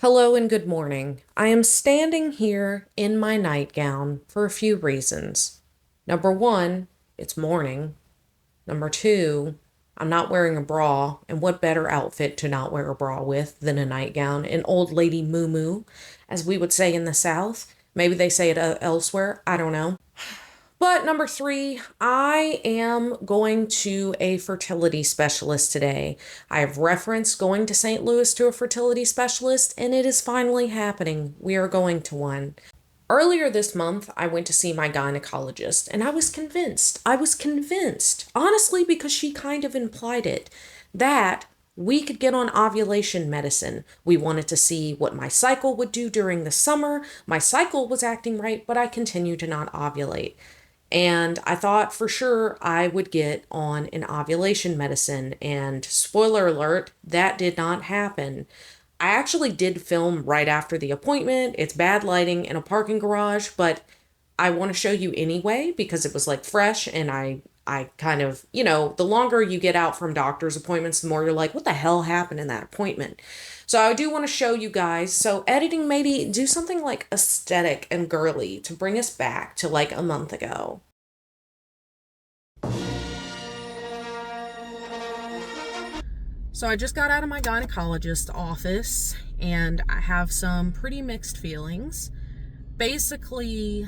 Hello and good morning. I am standing here in my nightgown for a few reasons. Number one, it's morning. Number two, I'm not wearing a bra, and what better outfit to not wear a bra with than a nightgown? An old lady moo as we would say in the South. Maybe they say it elsewhere. I don't know. But number three, I am going to a fertility specialist today. I have referenced going to St. Louis to a fertility specialist, and it is finally happening. We are going to one. Earlier this month, I went to see my gynecologist, and I was convinced. Honestly, because she kind of implied it, that we could get on ovulation medicine. We wanted to see what my cycle would do during the summer. My cycle was acting right, but I continue to not ovulate. And I thought for sure I would get on an ovulation medicine. And spoiler alert, that did not happen. I actually did film right after the appointment. It's bad lighting in a parking garage, but I want to show you anyway because it was like fresh and I kind of, the longer you get out from doctor's appointments, the more you're like, what the hell happened in that appointment? So I do want to show you guys. So editing, maybe do something like aesthetic and girly to bring us back to like a month ago. So I just got out of my gynecologist's office and I have some pretty mixed feelings. Basically,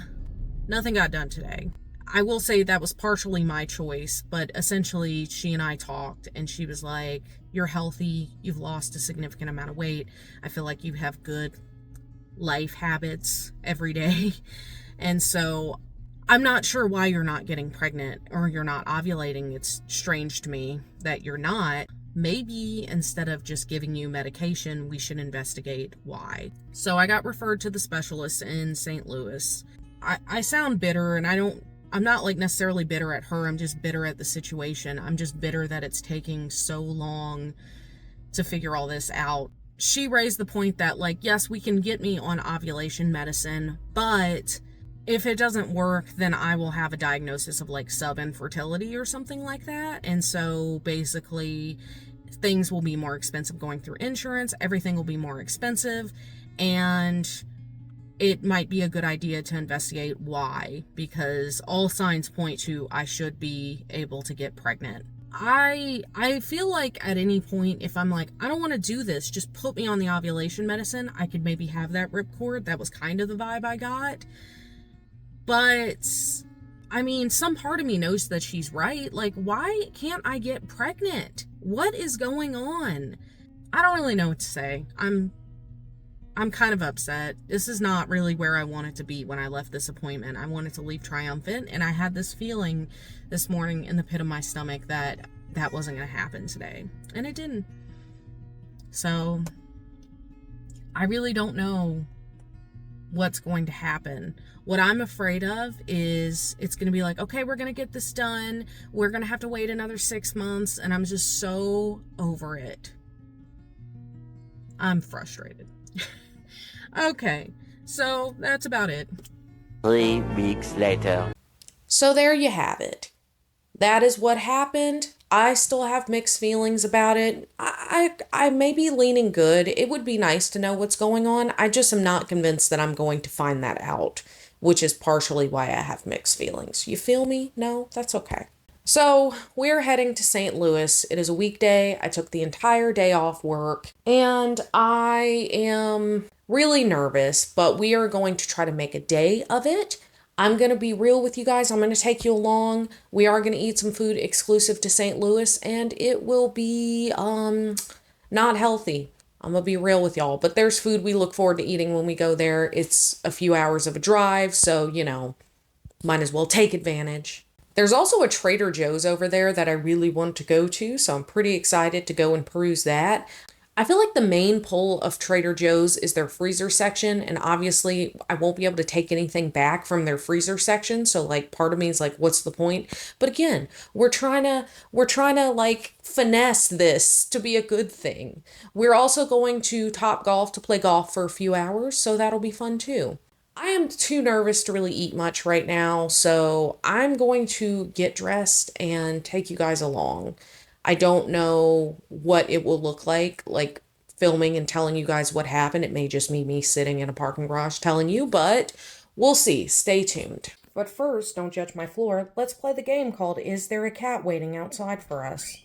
nothing got done today. I will say that was partially my choice, but essentially she and I talked and she was like, you're healthy, you've lost a significant amount of weight. I feel like you have good life habits every day. And so I'm not sure why you're not getting pregnant or you're not ovulating. It's strange to me that you're not. Maybe instead of just giving you medication, we should investigate why. So I got referred to the specialist in St. Louis. I sound bitter and I'm not like necessarily bitter at her. I'm just bitter at the situation. I'm just bitter that it's taking so long to figure all this out. She raised the point that like, yes, we can get me on ovulation medicine, but if it doesn't work, then I will have a diagnosis of like sub-infertility or something like that. And so basically things will be more expensive going through insurance. Everything will be more expensive. And it might be a good idea to investigate why, because all signs point to I should be able to get pregnant. I feel like at any point, if I'm like, I don't want to do this, just put me on the ovulation medicine, I could maybe have that ripcord. That was kind of the vibe I got. But, I mean, some part of me knows that she's right. Like, why can't I get pregnant? What is going on? I don't really know what to say. I'm kind of upset. This is not really where I wanted to be when I left this appointment. I wanted to leave triumphant, and I had this feeling this morning in the pit of my stomach that that wasn't going to happen today. And it didn't. So, I really don't know what's going to happen. What I'm afraid of is it's going to be like, okay, we're going to get this done. We're going to have to wait another 6 months. And I'm just so over it. I'm frustrated. Okay, so that's about it. 3 weeks later. So there you have it. That is what happened. I still have mixed feelings about it. I may be leaning good. It would be nice to know what's going on. I just am not convinced that I'm going to find that out, which is partially why I have mixed feelings. You feel me? No? That's okay. So we're heading to St. Louis. It is a weekday. I took the entire day off work and I am really nervous, but we are going to try to make a day of it. I'm going to be real with you guys. I'm going to take you along. We are going to eat some food exclusive to St. Louis and it will be not healthy. I'm going to be real with y'all, but there's food we look forward to eating when we go there. It's a few hours of a drive, so, might as well take advantage. There's also a Trader Joe's over there that I really want to go to, so I'm pretty excited to go and peruse that. I feel like the main pull of Trader Joe's is their freezer section, and obviously I won't be able to take anything back from their freezer section, so like part of me is like, what's the point? But again, we're trying to like finesse this to be a good thing. We're also going to Topgolf to play golf for a few hours, so that'll be fun too. I am too nervous to really eat much right now, so I'm going to get dressed and take you guys along. I don't know what it will look like filming and telling you guys what happened. It may just be me sitting in a parking garage telling you, but we'll see. Stay tuned. But first, don't judge my floor. Let's play the game called Is There a Cat Waiting Outside for Us?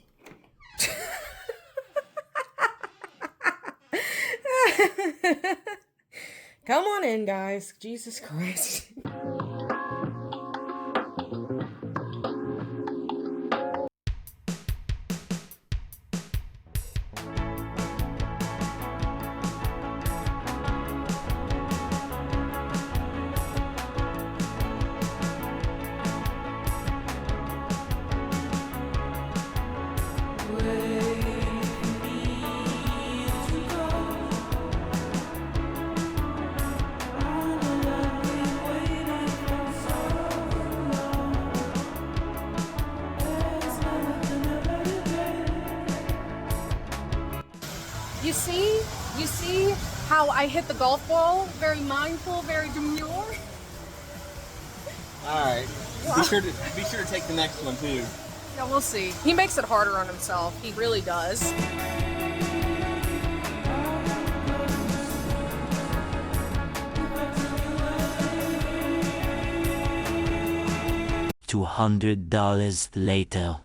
Come on in, guys. Jesus Christ. You see how I hit the golf ball? Very mindful, very demure. All right. Be sure to take the next one too. Yeah, we'll see. He makes it harder on himself. He really does. $200 later.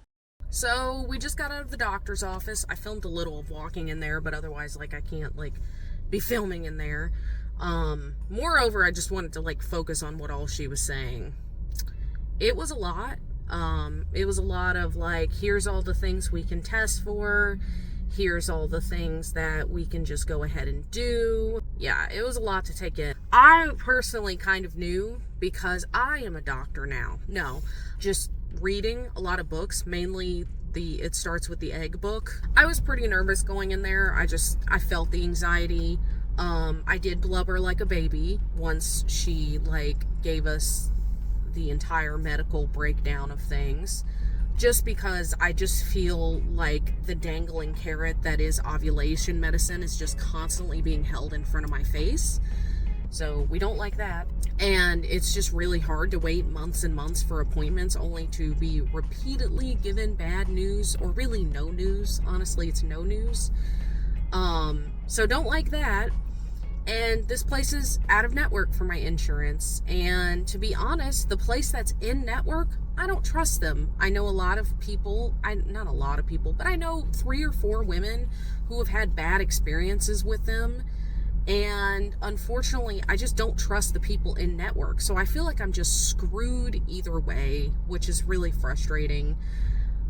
So we just got out of the doctor's office. I filmed a little of walking in there, but otherwise, like, I can't, like, be filming in there. Moreover, I just wanted to, like, focus on what all she was saying. It was a lot. It was a lot of, like, here's all the things we can test for. Here's all the things that we can just go ahead and do. Yeah, it was a lot to take in. I personally kind of knew because I am a doctor now. No, just reading a lot of books, mainly the It Starts with the Egg book. I was pretty nervous going in there. I felt the anxiety. I did blubber like a baby once she, like, gave us the entire medical breakdown of things, just because I just feel like the dangling carrot that is ovulation medicine is just constantly being held in front of my face. So we don't like that. And it's just really hard to wait months and months for appointments only to be repeatedly given bad news, or really no news. Honestly, it's no news. So don't like that. And this place is out of network for my insurance. And to be honest, the place that's in network, I don't trust them. I know a lot of people, not a lot of people, but I know 3 or 4 women who have had bad experiences with them. And unfortunately, I just don't trust the people in network. So I feel like I'm just screwed either way, which is really frustrating.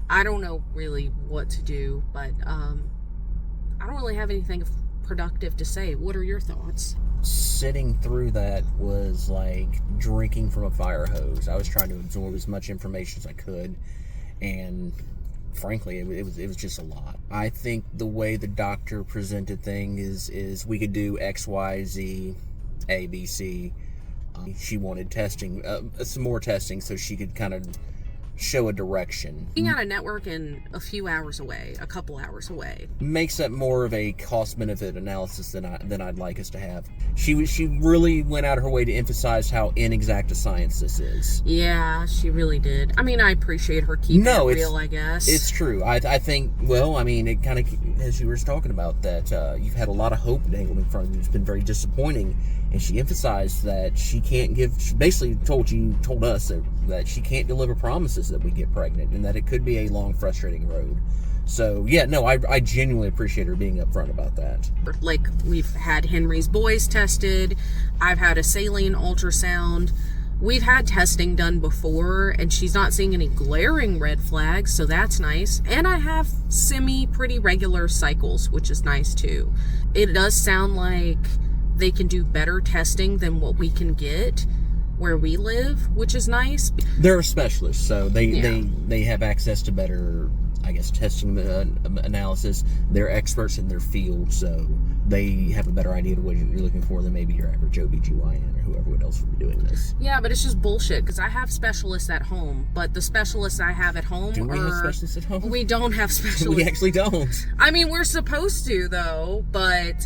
I don't know really what to do, but I don't really have anything productive to say. What are your thoughts? Sitting through that was like drinking from a fire hose. I was trying to absorb as much information as I could, and frankly, it was just a lot. I think the way the doctor presented things is we could do X, Y, Z, A, B, C. She wanted testing, some more testing, so she could kind of show a direction. Being out of network and a couple hours away, makes that more of a cost-benefit analysis than I'd like us to have. She really went out of her way to emphasize how inexact a science this is. Yeah, she really did. I mean, I appreciate her keeping it real, I guess. It's true. I think, well, I mean, it kind of, as you were talking about, that you've had a lot of hope dangled in front of you. It's been very disappointing. And she emphasized that she basically told us that she can't deliver promises that we get pregnant, and that it could be a long, frustrating road. So, yeah, no, I genuinely appreciate her being upfront about that. Like, we've had Henry's boys tested. I've had a saline ultrasound. We've had testing done before, and she's not seeing any glaring red flags, so that's nice. And I have pretty regular cycles, which is nice, too. It does sound like they can do better testing than what we can get where we live, which is nice. They're a specialist, so they have access to better, I guess, testing analysis. They're experts in their field, so they have a better idea of what you're looking for than maybe your average OBGYN or whoever else would be doing this. Yeah, but it's just bullshit, because I have specialists at home, but the specialists I have at home Do we have specialists at home? We don't have specialists. We actually don't. I mean, we're supposed to, though, but,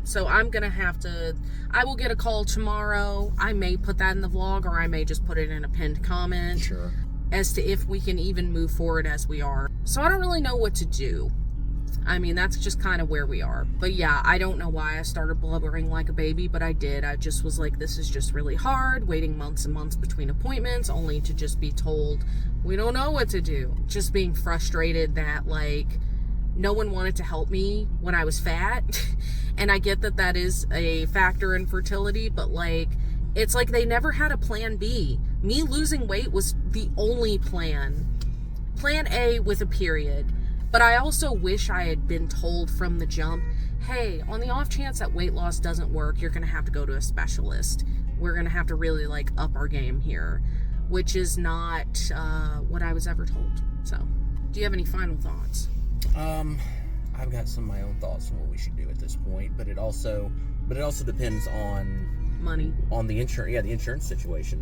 so I'm gonna have to, I will get a call tomorrow. I may put that in the vlog, or I may just put it in a pinned comment. Sure. As to if we can even move forward as we are. So I don't really know what to do. I mean, that's just kind of where we are. But yeah, I don't know why I started blubbering like a baby, but I did. I just was like, this is just really hard, waiting months and months between appointments, only to just be told, we don't know what to do. Just being frustrated that, like, no one wanted to help me when I was fat. And I get that that is a factor in fertility, but, like, it's like they never had a plan B. Me losing weight was the only plan. Plan A with a period. But I also wish I had been told from the jump, hey, on the off chance that weight loss doesn't work, you're going to have to go to a specialist. We're going to have to really, like, up our game here, which is not what I was ever told. So, do you have any final thoughts? I've got some of my own thoughts on what we should do at this point, but it also depends on money, on the insurance situation.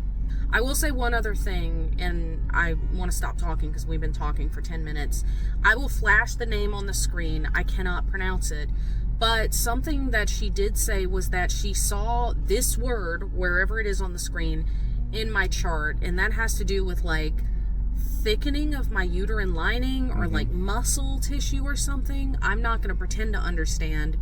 I will say one other thing, and I want to stop talking because we've been talking for 10 minutes. I will flash the name on the screen. I cannot pronounce it. But something that she did say was that she saw this word, wherever it is on the screen, in my chart. And that has to do with, like, thickening of my uterine lining or, like, muscle tissue or something. I'm not going to pretend to understand.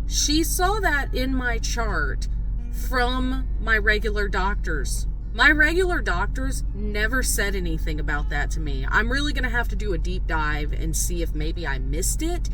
She saw that in my chart from my regular doctors. My regular doctors never said anything about that to me. I'm really going to have to do a deep dive and see if maybe I missed it.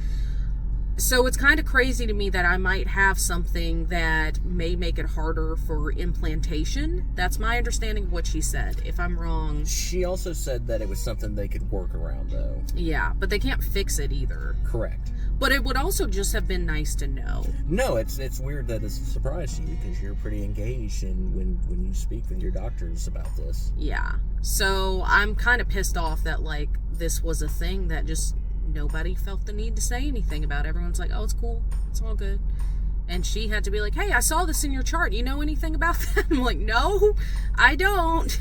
So it's kind of crazy to me that I might have something that may make it harder for implantation. That's my understanding of what she said. If I'm wrong... She also said that it was something they could work around, though. Yeah, but they can't fix it either. Correct. But it would also just have been nice to know. No, it's weird that it's a surprise to you because you're pretty engaged when you speak with your doctors about this. Yeah. So I'm kind of pissed off that, like, this was a thing that just nobody felt the need to say anything about. Everyone's like, oh, it's cool. It's all good. And she had to be like, hey, I saw this in your chart. You know anything about that? I'm like, no, I don't.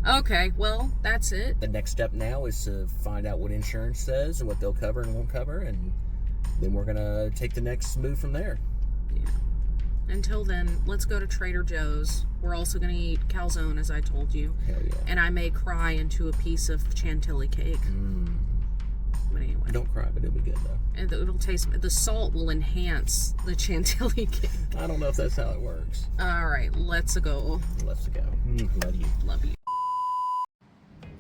Okay, well, that's it. The next step now is to find out what insurance says and what they'll cover and won't cover, and then we're going to take the next move from there. Yeah. Until then, let's go to Trader Joe's. We're also going to eat calzone, as I told you. Hell yeah. And I may cry into a piece of chantilly cake. But anyway. Don't cry, but it'll be good, though. And it'll taste... The salt will enhance the chantilly cake. I don't know if that's how it works. All right, let's go. Let's go. Love you. Love you.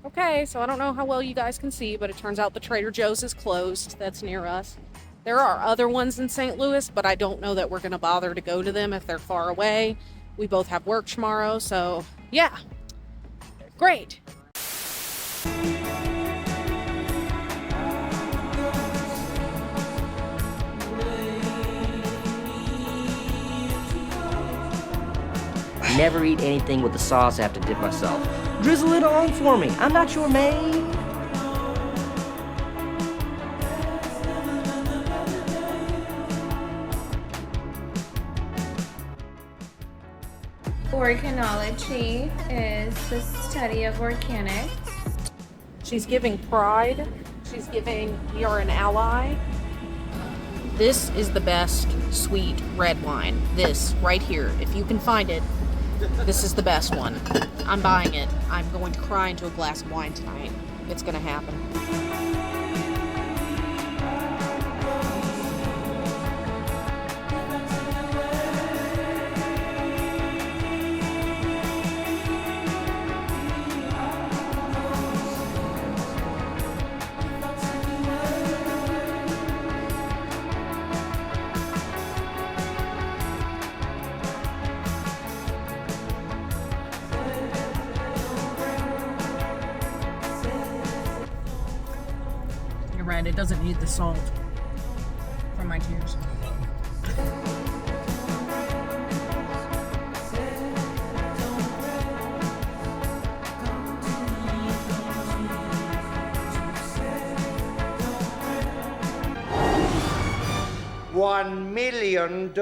Okay, so I don't know how well you guys can see, but it turns out the Trader Joe's is closed. That's near us. There are other ones in St. Louis, but I don't know that we're going to bother to go to them if they're far away. We both have work tomorrow, so yeah. Great. Never eat anything with the sauce I have to dip myself. Drizzle it on for me. I'm not your maid. Organology is the study of organics. She's giving pride. She's giving you're an ally. This is the best sweet red wine. This right here. If you can find it, this is the best one. I'm buying it. I'm going to cry into a glass of wine tonight. It's going to happen. Right, it doesn't need the salt from my tears. $1 million.